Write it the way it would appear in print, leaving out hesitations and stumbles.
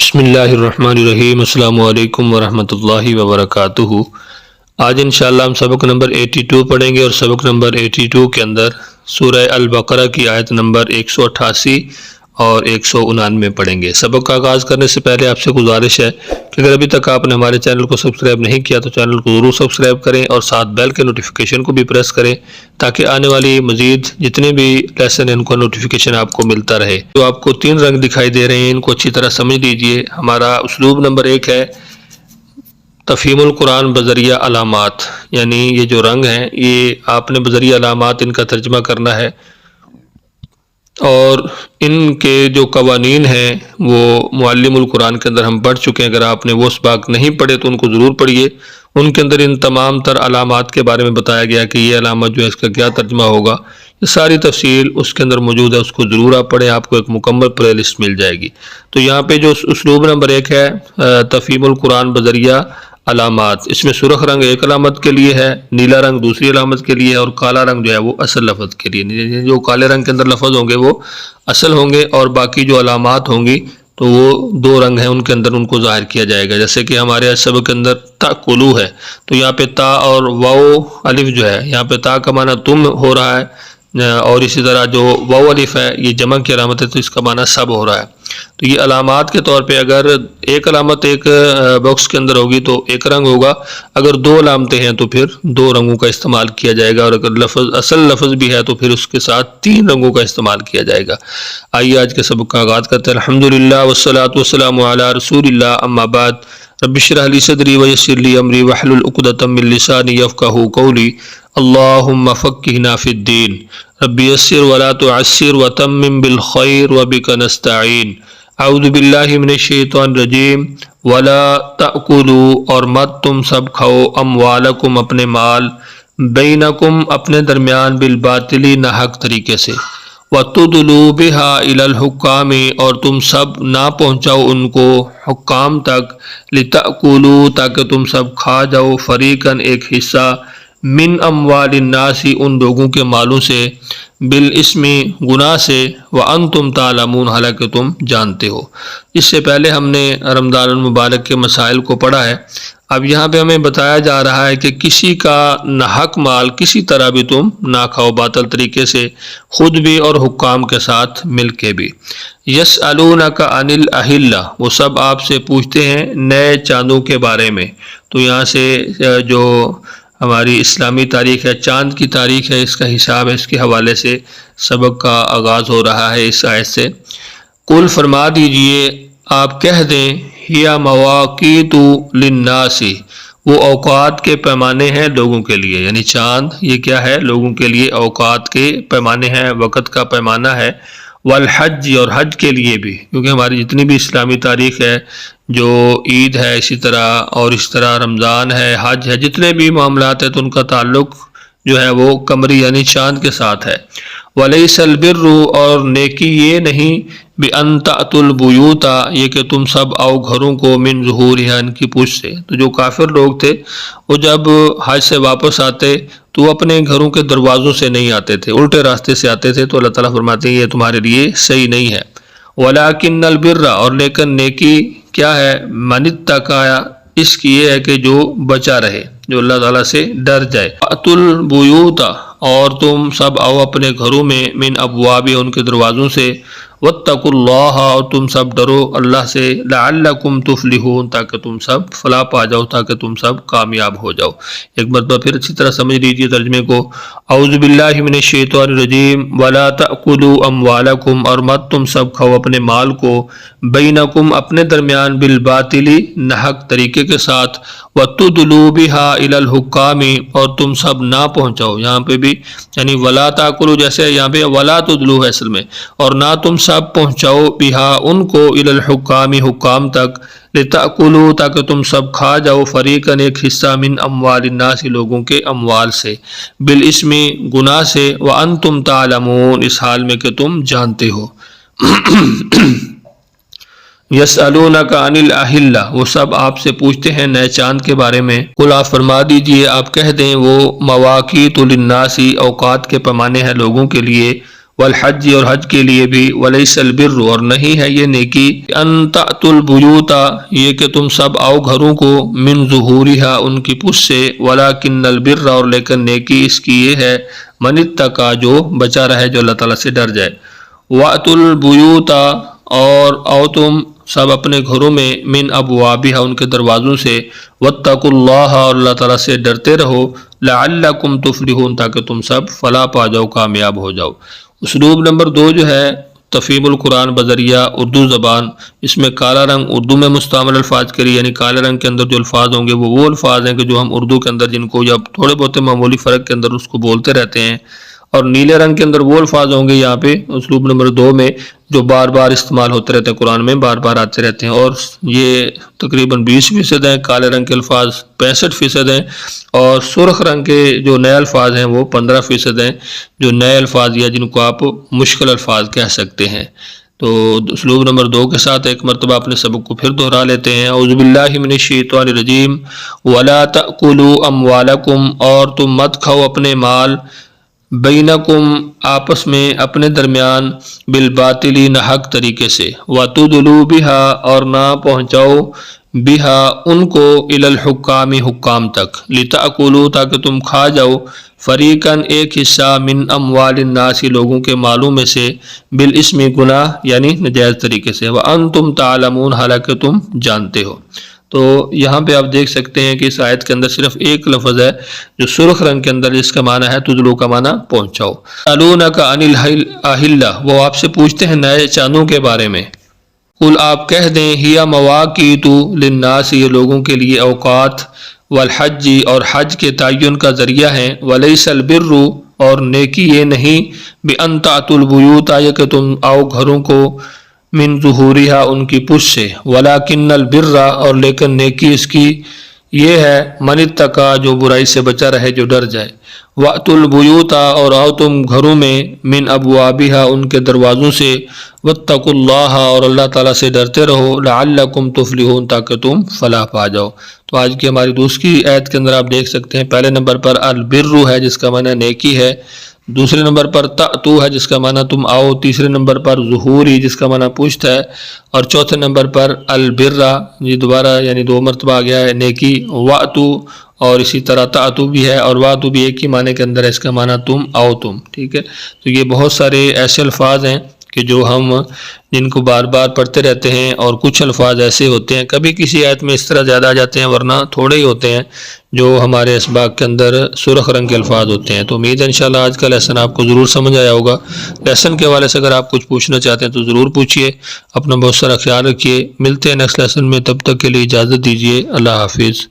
بسم اللہ الرحمن الرحیم۔ السلام علیکم ورحمۃ اللہ وبرکاتہ۔ آج انشاءاللہ ہم سبق نمبر 82 پڑھیں گے، اور سبق نمبر 82 کے اندر سورہ البقرہ کی آیت نمبر 188 اور 199 پڑھیں گے۔ سبق کا آغاز کرنے سے پہلے آپ سے گزارش ہے کہ اگر ابھی تک آپ نے ہمارے چینل کو سبسکرائب نہیں کیا تو چینل کو ضرور سبسکرائب کریں، اور ساتھ بیل کے نوٹیفیکیشن کو بھی پریس کریں تاکہ آنے والی مزید جتنے بھی لیسن ہیں ان کو نوٹیفیکیشن آپ کو ملتا رہے۔ جو آپ کو 3 رنگ دکھائی دے رہے ہیں ان کو اچھی طرح سمجھ لیجئے۔ ہمارا اسلوب نمبر 1 ہے تفہیم القرآن بذریعہ علامات، یعنی یہ جو رنگ ہیں یہ آپ نے بذریعہ علامات ان کا ترجمہ کرنا ہے، اور ان کے جو قوانین ہیں وہ معلم القرآن کے اندر ہم پڑھ چکے ہیں۔ اگر آپ نے وہ اسباق نہیں پڑھے تو ان کو ضرور پڑھیے۔ ان کے اندر ان تمام تر علامات کے بارے میں بتایا گیا کہ یہ علامت جو ہے اس کا کیا ترجمہ ہوگا، یہ ساری تفصیل اس کے اندر موجود ہے، اس کو ضرور آپ پڑھیں، آپ کو ایک مکمل پلے لسٹ مل جائے گی۔ تو یہاں پہ جو اسلوب نمبر 1 ہے تفہیم القرآن بذریعہ علامات، اس میں سرخ رنگ ایک علامت کے لیے ہے، نیلا رنگ دوسری علامت کے لیے ہے، اور کالا رنگ جو ہے وہ اصل لفظ کے لیے۔ جو کالے رنگ کے اندر لفظ ہوں گے وہ اصل ہوں گے، اور باقی جو علامات ہوں گی تو وہ 2 رنگ ہیں ان کے اندر ان کو ظاہر کیا جائے گا۔ جیسے کہ ہمارے سبق کے اندر تاکلو ہے، تو یہاں پہ تا اور واو الف جو ہے، یہاں پہ تا کا معنی تم ہو رہا ہے، اور اسی طرح جو واو الف ہے یہ جمع کی علامت ہے تو اس کا معنی سب ہو رہا ہے۔ تو یہ علامات کے طور پہ اگر ایک علامت ایک باکس کے اندر ہوگی تو ایک رنگ ہوگا، اگر 2 علامتیں ہیں تو پھر 2 رنگوں کا استعمال کیا جائے گا، اور اگر اصل لفظ بھی ہے تو پھر اس کے ساتھ 3 رنگوں کا استعمال کیا جائے گا۔ آئیے آج کے سبق کا آغاز کرتے ہیں۔ الحمدللہ والصلاۃ والسلام علی رسول اللہ، اما بعد، رب اشرح لی صدری ویسر لی امری واحلل عقدۃ من لسانی یفقہوا قولی، اللہم فقہنا فی الدین، رب یسر ولا تعسر وتمم بالخیر وبک نستعین، اعوذ باللہ من الشیطان الرجیم، ولا تأکلوا، اور مت تم سب کھاؤ، اموالکم اپنے مال، بینکم اپنے درمیان، بالباطل ناحق طریقے سے، وَتُدْلُوا بِهَا إِلَى الْحُكَّامِ، اور تم سب نہ پہنچاؤ ان کو حکام تک، لِتَأْكُلُوا تاکہ تم سب کھا جاؤ، فَرِيقًا ایک حصہ، من اموال الناس ان لوگوں کے مالوں سے، بالاسم گناہ سے، وَأَنْتُمْ تَعْلَمُونَ حالانکہ تم جانتے ہو۔ اس سے پہلے ہم نے رمضان المبارک کے مسائل کو پڑھا ہے۔ اب یہاں پہ ہمیں بتایا جا رہا ہے کہ کسی کا ناحق مال کسی طرح بھی تم نہ کھاؤ، باطل طریقے سے، خود بھی اور حکام کے ساتھ مل کے بھی۔ یسألونک عن الاہلہ، وہ سب آپ سے پوچھتے ہیں نئے چاندوں کے بارے میں۔ تو یہاں سے جو ہماری اسلامی تاریخ ہے، چاند کی تاریخ ہے، اس کا حساب ہے، اس کے حوالے سے سبق کا آغاز ہو رہا ہے اس آیت سے۔ قل فرما دیجئے، آپ کہہ دیں، ہیا مواقیت للناس، وہ اوقات کے پیمانے ہیں لوگوں کے لیے، یعنی چاند یہ کیا ہے؟ لوگوں کے لیے اوقات کے پیمانے ہیں، وقت کا پیمانہ ہے، والحج، اور حج کے لیے بھی، کیونکہ ہماری جتنی بھی اسلامی تاریخ ہے، جو عید ہے اسی طرح، اور اس طرح رمضان ہے، حج ہے، جتنے بھی معاملات ہیں تو ان کا تعلق جو ہے وہ قمری یعنی چاند کے ساتھ ہے۔ وَلَيْسَ الْبِرُّ، اور نیکی یہ نہیں، بِأَن تَأْتُوا الْبُيُوتَ، یہ کہ تم سب آؤ گھروں کو، مِن ظُهُورِهَا، ان کی پشت سے۔ تو جو کافر لوگ تھے وہ جب حج سے واپس آتے تو وہ اپنے گھروں کے دروازوں سے نہیں آتے تھے، الٹے راستے سے آتے تھے، تو اللہ تعالیٰ فرماتے ہیں یہ تمہارے لیے صحیح نہیں ہے۔ وَلَكِنَّ الْبِرَّ، اور لیکن نیکی کیا ہے؟ مَنِ اتَّقَىٰ، اس کی یہ ہے کہ جو بچا رہے، جو اللہ تعالیٰ سے ڈر جائے۔ وَأْتُوا الْبُيُوتَ، اور تم سب آؤ اپنے گھروں میں، من ابواب، ان کے دروازوں سے، وَاتَّقُوا اللَّهَ، اور تم سب ڈرو اللہ سے، لَعَلَّكُمْ تُفْلِحُونَ، تاکہ تم سب فلاح پا جاؤ، تاکہ تم سب کامیاب ہو جاؤ۔ ایک مرتبہ پھر اچھی طرح سمجھ لیجیے ترجمے کو۔ اعوذ باللہ من الشیطان الرجیم، وَلَا تَأْكُلُوا أَمْوَالَكُمْ، اور مت تم سب کھاؤ اپنے مال کو، بینکم اپنے درمیان، بالباطل ناحق طریقے کے ساتھ، وَتُدْلُوا بِهَا إِلَى الْحُكَّامِ، اور تم سب نہ پہنچاؤ، یہاں پہ بھی یعنی وَلَا تَأْكُلُوا، جیسے یہاں پہ وَلَا تُدْلُوا ہے اصل میں، اور نہ تم سب پہنچاؤ، بِهَا ان کو، إِلَى الْحُكَّامِ حکام تک، لِتَأْكُلُوا تاکہ تم سب کھا جاؤ، فَرِيقًا ایک حصہ، من اموال الناس لوگوں کے اموال سے، بالاسم گناہ سے، وَأَنْتُمْ تَعْلَمُونَ اس حال میں کہ تم جانتے ہو۔ یسألونک عن الاہلہ، وہ سب آپ سے پوچھتے ہیں نئے چاند کے بارے میں۔ قل آپ فرما دیجئے، آپ کہہ دیں، وہ مواقیت للناس، اوقات کے پیمانے ہیں لوگوں کے لیے، والحج اور حج کے لیے بھی، ولیس البر اور نہیں ہے یہ نیکی، ان تأتوا البیوت یہ کہ تم سب آؤ گھروں کو، من ظہورہا ان کی پشت سے، ولکن البر اور لیکن نیکی اس کی یہ ہے، من اتقی جو بچا رہے، جو اللہ تعالیٰ سے ڈر جائے، وأتوا البیوت اور آؤ تم سب اپنے گھروں میں، من ابوابہا ان کے دروازوں سے، واتقوا اللہ اور اللہ تعالیٰ سے ڈرتے رہو، لعلکم تفلحون تاکہ تم سب فلاح پا جاؤ، کامیاب ہو جاؤ۔ اسلوب نمبر 2 جو ہے تفہیم القرآن بذریعہ اردو زبان، اس میں کالا رنگ اردو میں مستعمل الفاظ کے لیے، یعنی کالے رنگ کے اندر جو الفاظ ہوں گے وہ الفاظ ہیں کہ جو ہم اردو کے اندر جن کو یا تھوڑے بہت معمولی فرق کے اندر اس کو بولتے رہتے ہیں، اور نیلے رنگ کے اندر وہ الفاظ ہوں گے یہاں پہ اسلوب نمبر 2 میں جو بار بار استعمال ہوتے رہتے ہیں، قرآن میں بار بار آتے رہتے ہیں، اور یہ تقریباً 20% ہیں کالے رنگ کے الفاظ، 65% ہیں، اور سرخ رنگ کے جو نئے الفاظ ہیں وہ 15% ہیں، جو نئے الفاظ یا جن کو آپ مشکل الفاظ کہہ سکتے ہیں۔ تو اسلوب نمبر 2 کے ساتھ ایک مرتبہ اپنے سبق کو پھر دہرا لیتے ہیں۔ اعوذ باللہ من الشیطان الرجیم، ولا تأکلوا اموالکم اور تم مت کھاؤ اپنے مال، بینکم آپس میں اپنے درمیان، بالباطلی ناحق طریقے سے، وتدلوا بہا اور نہ پہنچاؤ بہا ان کو، الی الحکام حکام تک، لتأکلوا تاکہ تم کھا جاؤ، فریقاً ایک حصہ، من اموال الناس لوگوں کے مالوں میں سے، بالاسم گناہ یعنی نجائز طریقے سے، وانتم تعلمون حالانکہ تم جانتے ہو۔ تو یہاں پہ آپ دیکھ سکتے ہیں کہ اس آیت کے اندر صرف ایک لفظ ہے جو سرخ رنگ کے اندر، جس کا معنی ہے تدلو کا معنی پہنچاؤ۔ یسألونک عن الاہلہ وہ آپ سے پوچھتے ہیں نئے چاندوں کے بارے میں، قل آپ کہہ دیں، ہی مواقیت للناس یہ لوگوں کے لیے اوقات، والحج اور حج کے تعین کا ذریعہ ہیں، ولیس البر اور نیکی یہ نہیں، بان تأتوا البیوت یہ کہ تم آؤ گھروں کو، من ظہورہا ان کی پشت سے، ولکن البر اور لیکن نیکی اس کی یہ ہے، من اتقی جو برائی سے بچا رہے، جو ڈر جائے، وأتوا البیوت اور آؤ تم گھروں میں، من ابوابہا ان کے دروازوں سے، واتقوا اللہ اور اللہ تعالیٰ سے ڈرتے رہو، لعلکم تفلحون تاکہ تم فلاح پا جاؤ۔ تو آج کی ہماری دوسری آیت کے اندر آپ دیکھ سکتے ہیں پہلے نمبر پر البر ہے جس کا معنی نیکی ہے، دوسرے نمبر پر تأتو ہے جس کا معنی تم آؤ، تیسرے نمبر پر ظہوری جس کا معنی پشت ہے، اور چوتھے نمبر پر البر یہ دوبارہ یعنی 2 مرتبہ آ گیا ہے نیکی، وأتو اور اسی طرح تأتو بھی ہے، اور وأتو بھی ایک ہی معنی کے اندر ہے، اس کا معنی تم آؤ تم، ٹھیک ہے۔ تو یہ بہت سارے ایسے الفاظ ہیں کہ جو ہم جن کو بار بار پڑھتے رہتے ہیں، اور کچھ الفاظ ایسے ہوتے ہیں کبھی کسی آیت میں اس طرح زیادہ آ جاتے ہیں، ورنہ تھوڑے ہی ہوتے ہیں جو ہمارے اسباق کے اندر سرخ رنگ کے الفاظ ہوتے ہیں۔ تو امید ہے انشاءاللہ آج کا لیسن آپ کو ضرور سمجھ آیا ہوگا۔ لیسن کے حوالے سے اگر آپ کچھ پوچھنا چاہتے ہیں تو ضرور پوچھیے، اپنا بہت سارا خیال رکھیے، ملتے ہیں نیکسٹ لیسن میں، تب تک کے لیے اجازت دیجیے، اللہ حافظ۔